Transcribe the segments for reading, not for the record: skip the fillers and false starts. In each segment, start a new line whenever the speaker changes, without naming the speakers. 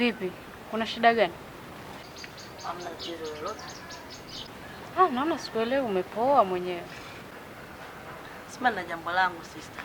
Vipi? Kuna shida gani?
Hamna tatizo lolote.
Naona sikuelewi, umepoa mwenyewe.
Sima na jambo langu sister.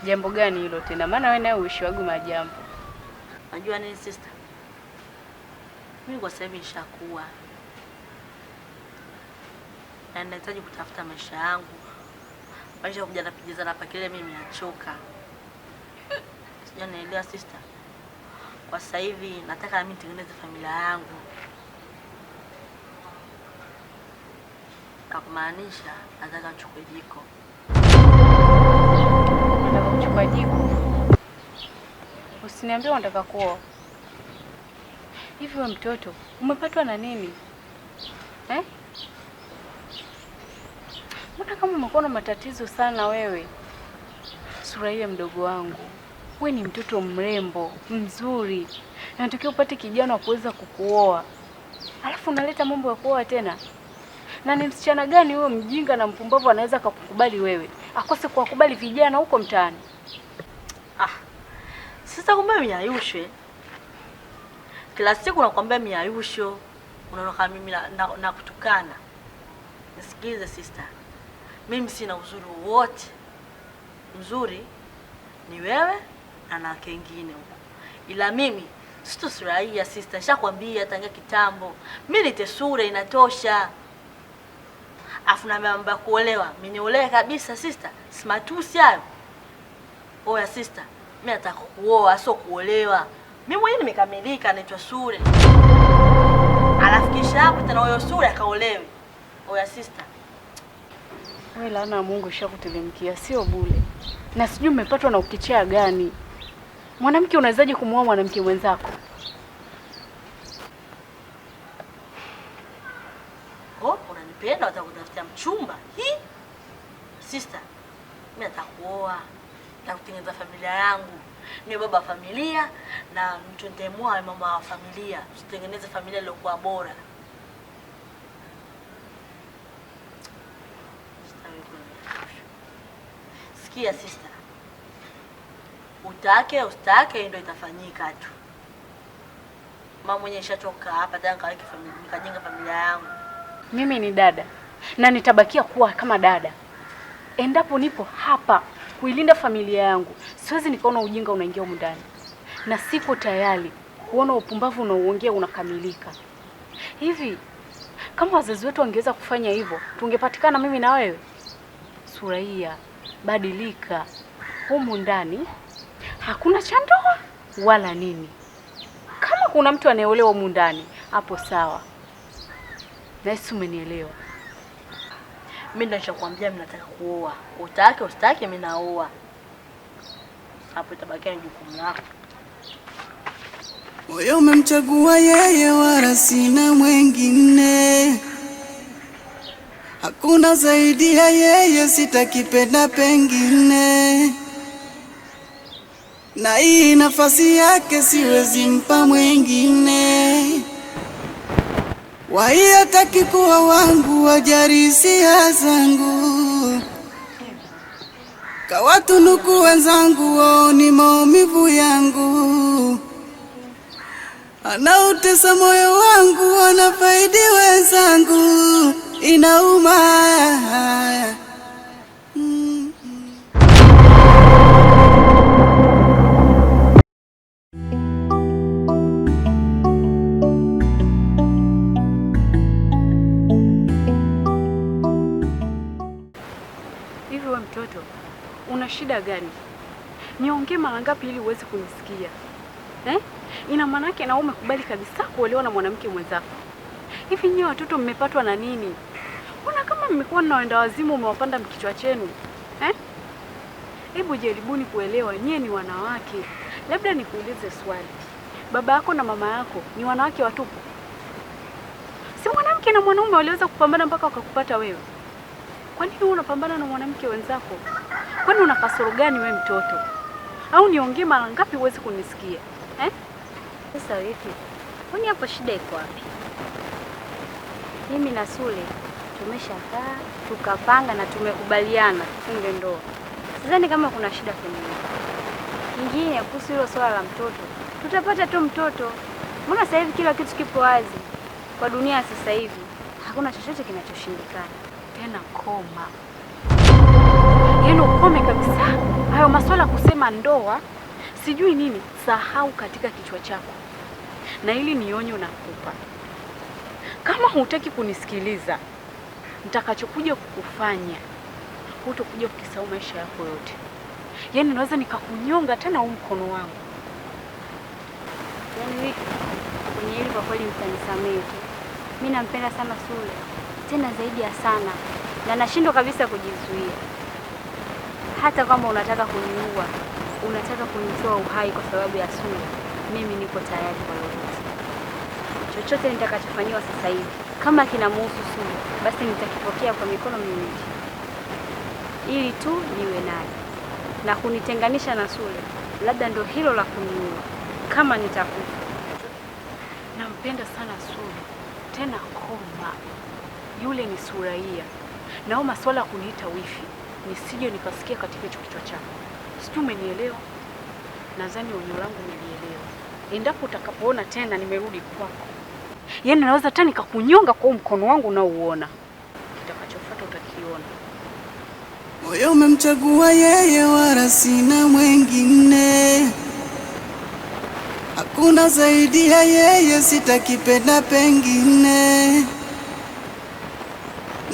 Jambo gani hilo tena? Maana wewe naye uishi wangu majambo.
Unajua nini sister? Mimi kwa sasa hivi nishakuwa. Na ninahitaji kutafuta maisha yangu. Maisha kuja napigizana hapa kile mimi nachoka. Sijanielewa sister. Kwa sasa hivi nataka mimi nitengeneze familia yangu. Na kumaanisha nataka nichukue jiko.
Nataka kuchukua jiko? Usiniambie unataka kuoa. Hivi wewe mtoto, umepatwa na nini? Mbona kama umekuwa na matatizo sana wewe? Suraiya mdogo wangu, wewe ni mtoto mrembo, mzuri. Nataka upate kijana wa kuweza kukuoa. Alafu unaleta mambo ya kuoa tena. Na ni msichana gani wewe mjinga na mpumbavu anaweza kukubali wewe? Akose kuwakubali vijana huko mtaani.
Sasa kumbe miayushwe. Kila siku nakwambia miayusho. Unaona kama mimi na kutukana. Nisikilize sister. Mimi sina uzuri wote. Mzuri ni wewe na kengine huko. Ila mimi sitosuraia sister. Nishakwambia tangia kitambo. Mimi nitesura inatosha. Afu na mambo ya kuolewa. Mimi niolewe kabisa sister. Simatusi hayo. Oya sister, mimi nataka kuoa sio kuolewa. Mimi mwenyewe nimekamilika naitwa Sure. Alafu kisha hapo tena huyo Sure akaolewe. Oya sister.
Wewe laana Mungu ishakutelemkia sio bure. Na sijui umepatwa na ukichaa gani. Mwanamke unawezaje kumuoa mwanamke mwenzako?
Unanipenda unataka kutafutia mchumba? Sister, mimi nataka kuoa. Na kutengeneza familia yangu. Ni baba familia na mtu ndemwa mama wa familia. Tutengeneze familia iliyokuwa bora. Sikia sister. Utake ustake ndio itafanyika tu. Mama mwenyewe nishachoka hapa tena nikajenga familia yangu.
Mimi ni dada na nitabakia kuwa kama dada. Endapo nipo hapa kuilinda familia yangu, siwezi nikaona ujinga unaingia huko ndani. Na sipo tayari kuona upumbavu unaoongea unakamilika. Hivi kama wazazi wetu wangeweza kufanya hivyo, tungepatikana mimi na wewe? Suraiya, badilika. Humu ndani hakuna cha ndoa wala nini. Kama kuna mtu anayeolewa humu ndani, hapo sawa. Na Yesu umenielewa.
Mimi nishakwambia mimi nataka kuoa. Utake usitake mimi naoa. Hapo itabakia jukumu lako.
Moyo umemchagua yeye wala sina mwingine. Hakuna zaidi ya yeye sitakipenda pengine. Na hii nafasi yake siwezi mpa mwingine. Wai hataki kuwa wangu wajari hisia zangu. Kawatunuku wenzangu wao ni maumivu yangu. Anautesa moyo wangu wanafaidi wenzangu. Inauma.
Mtoto, una shida gani? Niongee mara ngapi ili uweze kunisikia? Ina maana yake na umekubali kabisa kuolewa na mwanamke mwenzako. Hivi nyinyi watoto mmepatwa na nini? Mbona kama mmekuwa mnaenda wazimu umewapanda mkichwa chenu? Hebu jaribuni kuelewa nyinyi ni wanawake. Labda nikuulize swali. Baba yako na mama yako ni wanawake watupu? Si mwanamke na mwanaume waliweza kupambana mpaka wakakupata wewe. Kwa nini unapambana na mwanamke wenzako? Kwani una kasoro gani wewe mtoto? Au niongee mara ngapi uweze kunisikia?
Sasa vipi? Kwani hapo shida iko wapi? Mimi na Sule tumeshakaa, tukapanga na tumekubaliana tufunge ndoa. Sidhani kama kuna shida kwenye hilo. Kingine kuhusu hilo swala la mtoto, tutapata tu mtoto. Mbona sasa hivi kila kitu kipo wazi kwa dunia sasa hivi, hakuna chochote kinachoshindikana.
Tena koma, yaani ukome kabisa hayo maswala kusema ndoa sijui nini, sahau katika kichwa chako. Na ili ni onyo nakupa, kama hutaki kunisikiliza, nitakachokuja kukufanya hutokuja kukisahau maisha yako yote. Yaani naweza nikakunyonga tena huu mkono wangu.
Yaani kwenye hili kwa kweli mtanisamehe tu. Mimi nampenda sana Sule, tena zaidi ya sana, na nashindwa kabisa kujizuia. Hata kama unataka kuniua, unataka kunitoa uhai kwa sababu ya Sule, mimi niko tayari kwa lolote. Chochote nitakachofanyiwa sasa hivi, kama kinamhusu Sule, basi nitakipokea kwa mikono miwili, ili tu niwe naye. Na kunitenganisha na Sule, labda ndo hilo la kuniua kama nitakufa.
Nampenda sana Sule, tena koma. Yule ni Suraia. Nao maswala kuniita wifi nisije nikasikia katika hicho kichwa chako. Sijui umenielewa? Nadhani onyo langu nilielewa. Endapo utakapoona tena nimerudi kwako, yaani naweza tena nikakunyonga kwa mkono wangu unaouona. Kitakachofuata utakiona.
Moyo umemchagua yeye, wala sina mwengine. Hakuna zaidi ya yeye, sitakipenda pengine.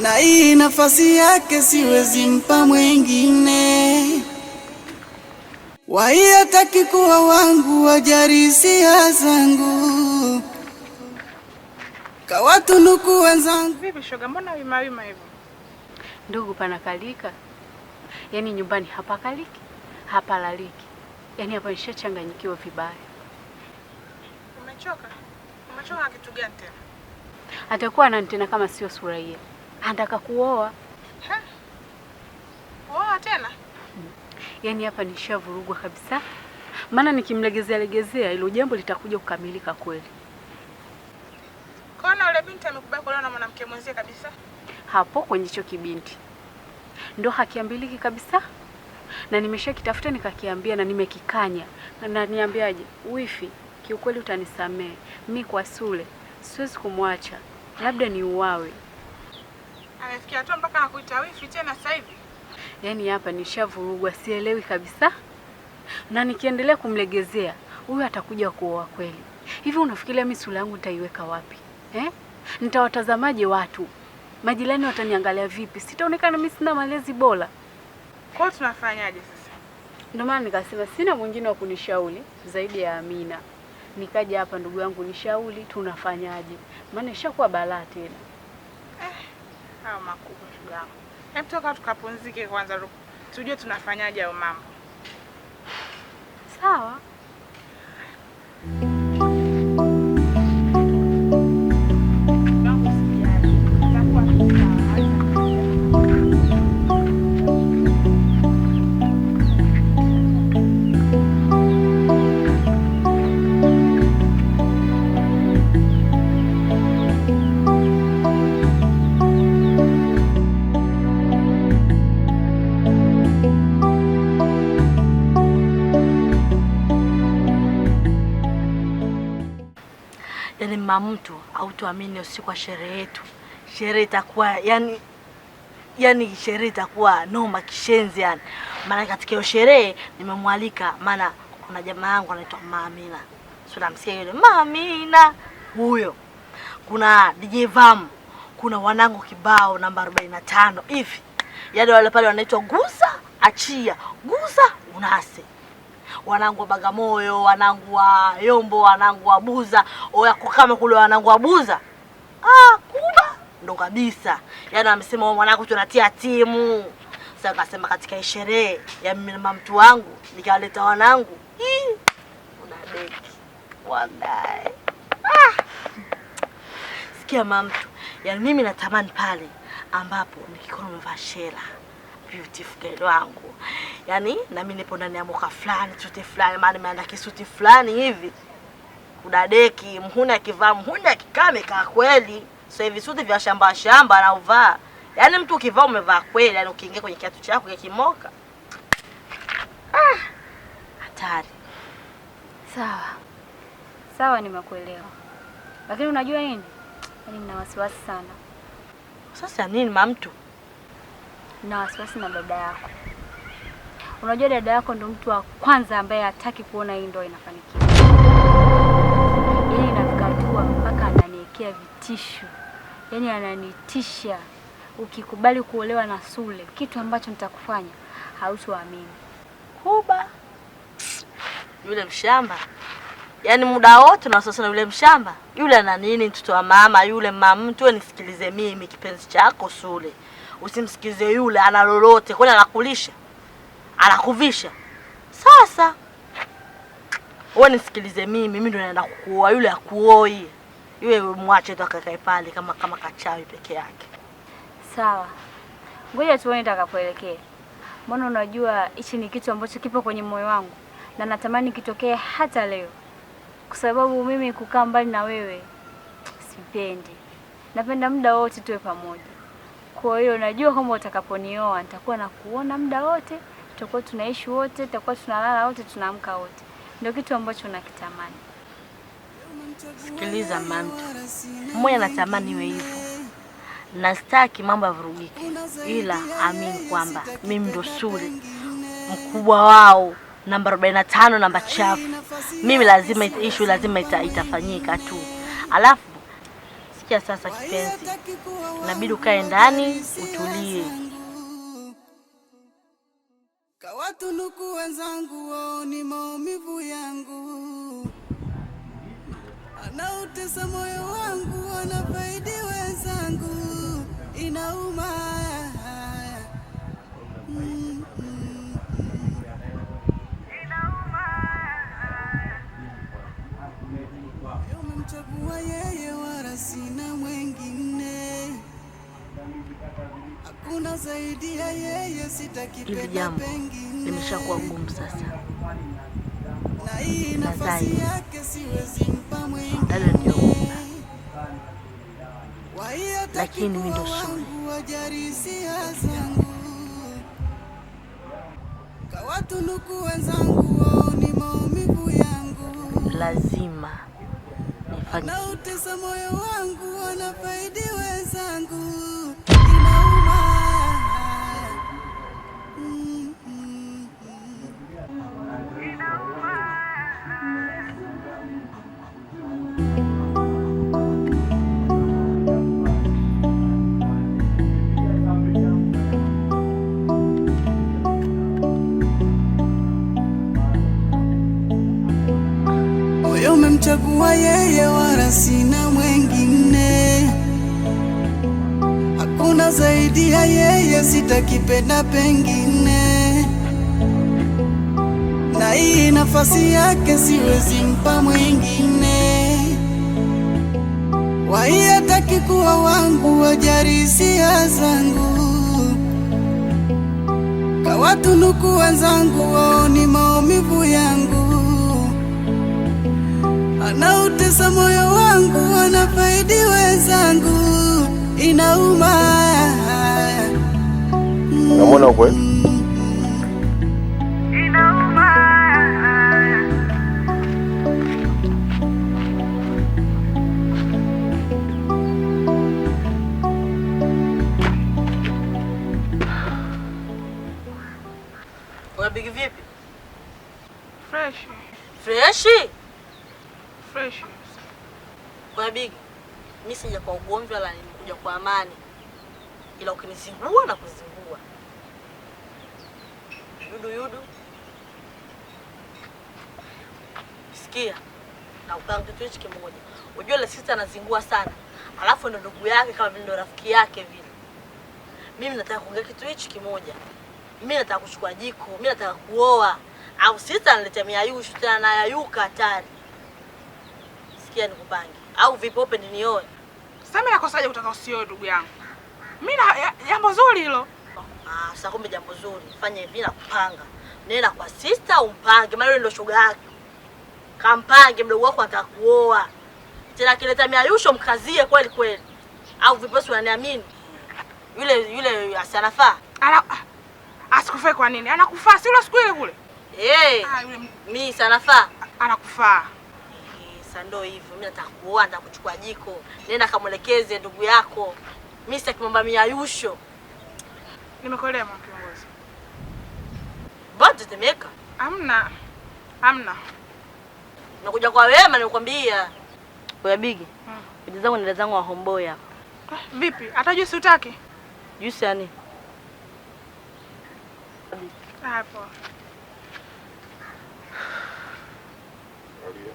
Na hii nafasi yake siwezi mpa mwengine. Wai hataki kuwa wangu, wajari hisia zangu, kawatunuku wenzangu.
Vipi shoga, mbona wima wima hivyo?
Ndugu, panakalika. Yaani nyumbani hapa kaliki, hapa laliki. Yaani hapa nishachanganyikiwa vibaya.
Umechoka? Umechoka kitu gani tena?
Atakuwa ananitena kama sio Suraia. Anataka kuoa.
Oa tena?
Yaani hapa nishavurugwa kabisa. Maana nikimlegezea hilo jambo litakuja kukamilika kweli.
Kwaona yule binti amekubali kuolewa na mwanamke mwenzie kabisa?
Hapo kwenye hicho kibinti ndo hakiambiliki kabisa. Na nimeshakitafuta nikakiambia na nimekikanya. Na niambiaje? Wifi, kiukweli utanisamee. Mimi kwa Sule siwezi kumwacha. Labda ni uwawe.
Amefikia tu mpaka anakuita wifi tena sasa hivi.
Yaani hapa nishavurugwa, sielewi kabisa. Na nikiendelea kumlegezea, huyu atakuja kuoa kweli. Hivi unafikiria mimi Sule yangu nitaiweka wapi? Nitawatazamaje watu? Majirani wataniangalia vipi? Sitaonekana mimi sina malezi bora.
Kwa hiyo tunafanyaje sasa?
Ndio maana nikasema sina mwingine wa kunishauri zaidi ya Amina. Nikaja hapa ndugu yangu nishauri tunafanyaje? Maana ishakuwa balaa tena.
Hao makubwa shoga yangu. Hebu toka tukapumzike kwanza, tujue tunafanyaje hayo mambo.
Sawa.
Yaani mama mtu hautuamini, usiku wa sherehe yetu. Sherehe itakuwa yani sherehe itakuwa noma kishenzi yani. Maana katika hiyo sherehe nimemwalika, maana kuna jamaa yangu anaitwa Mama Amina. Sio namsikia yule Mama Amina huyo. Kuna DJ Vam, kuna wanangu kibao namba 45 hivi. Yaani wale pale wanaitwa Gusa Achia, Gusa Unase. Wanangu wa Bagamoyo, wanangu wa Yombo, wanangu wa Buza, oya kama kule wanangu wa Buza. Kuba ndo kabisa. Yaani amesema mwanangu tunatia timu. Sasa akasema katika sherehe ya mimi na mtu wangu nikaleta wanangu. Una deki. Wallahi. Sikia mamtu. Yaani mimi natamani pale ambapo nikikono umevaa shela. Beautiful girl wangu. Yaani na mimi nipo ndani ya moka fulani, suti fulani, maana nimeanda kisuti fulani hivi. Kudadeki, mhuni akivaa, mhuni akikame ka kweli. Sasa hivi suti vya shamba shamba na uvaa. Yaani mtu ukivaa umevaa kweli, yaani ukiingia kwenye kiatu chako ya kimoka. Hatari.
Sawa.
Sawa, nimekuelewa. Lakini unajua nini? Yaani nina wasiwasi sana.
Sasa nini mamtu?
Nina wasiwasi na dada yako. Unajua dada yako ndo mtu wa kwanza ambaye hataki kuona hii ndoa inafanikiwa. Yaani inafika hatua mpaka ananiwekea vitisho. Yaani ananitisha, ukikubali kuolewa na Sule, kitu ambacho nitakufanya hautoamini.
Kuba yule mshamba. Yaani muda wote unasasa na yule mshamba. Yule ana nini mtoto wa mama yule mtu? Nisikilize mimi kipenzi chako Sule. Usimsikize yule, ana lolote. Kwani anakulisha? Anakuvisha. Sasa wewe nisikilize mimi ndo naenda kukuoa. Yule akuoi. Yule mwache tu akakae pale kama kachawi peke yake.
Sawa. Ngoja tuone nitakapoelekea. Mbona unajua hichi ni kitu ambacho kipo kwenye moyo wangu na natamani kitokee hata leo. Kwa sababu mimi kukaa mbali na wewe sipendi. Napenda muda wote tuwe pamoja. Kwa hiyo najua kama utakaponioa nitakuwa na kuona muda wote, tutakuwa tunaishi wote, tutakuwa tunalala wote, tunaamka wote. Ndio kitu ambacho nakitamani.
Sikiliza mamtu. Mmoja anatamani iwe hivyo. Nastaki mambo yavurugike. Ila amini kwamba mimi ndo Sule mkubwa wao namba 45 namba chafu. Mimi lazima issue lazima itafanyika tu. Alafu sikia sasa kipenzi. Inabidi ukae ndani utulie.
Kawatunuku wenzangu wao ni maumivu yangu. Anautesa moyo wangu wanafaidi wenzangu. Inauma. Umemchagua yeye wala sina mwengine. Hakuna zaidi ya yeye, sitakipenda pengine.
Limeshakuwa gumu sasa.
Na hii nafasi yake siwezi mpa mwengine.
Lakini mimi ndo Sule.
Kawatunuku wenzangu wao ni maumivu yangu.
Lazima nifanye.
Anautesa moyo wangu wanafaidi wenzangu. Inauma. Umemchagua yeye wala sina mwengine. Hakuna zaidi ya yeye, sitakipenda pengine. Na hii nafasi yake siwezi mpa mwengine. Wai hataki kuwa wangu, wajari hisia zangu. Kawatunuku wenzangu wao ni maumivu yangu. Anautesa moyo wangu wanafaidi wenzangu. Inauma.
Unamwona huko?
Inauma.
Unabigi vipi?
Fresh.
Freshi?
Fresh.
Kwa bigi, mimi sija kwa ugomvi wala nimekuja kwa amani. Ila ukinizingua na kuzingua. Yudu. Sikia. Na upanga kitu hichi kimoja. Unajua ile sister anazingua sana. Alafu ndo ndugu yake kama vile ndo rafiki yake vile. Mimi nataka kuongea kitu hichi kimoja. Mimi nataka kuchukua jiko, mimi nataka kuoa. Au sister analetea miayushu tena na yayuka hatari. Sikia nikupange. Au vipi open nioe?
Sasa mimi nakosaje kutaka usioe ndugu yangu? Mimi na jambo zuri hilo.
Sasa kumbe jambo zuri. Fanya hivi na kupanga. Nenda kwa sister umpange, maana ndio shoga yake. Kampange mdogo wako anataka kuoa. Tena kileta miayusho mkazie kweli kweli. Au vipi wewe unaniamini? Yule asanafaa.
Asikufaa kwa nini? Anakufaa si yule siku ile kule.
Yule mimi sanafaa.
Anakufaa.
Sasa ndio hivyo. Mimi nataka kuoa, nataka kuchukua jiko. Nenda kamwelekeze ndugu yako. Mimi sitaki mambo ya miayusho.
Nimekolea mama kiongozi.
Mbona tetemeka?
Hamna.
Nakuja kwa wema nikwambia. Oya Bigi. Kuja zangu nenda zangu wa homeboy hapa.
Vipi? Hata juice utaki?
Juice yani?
Hapo.
Alia.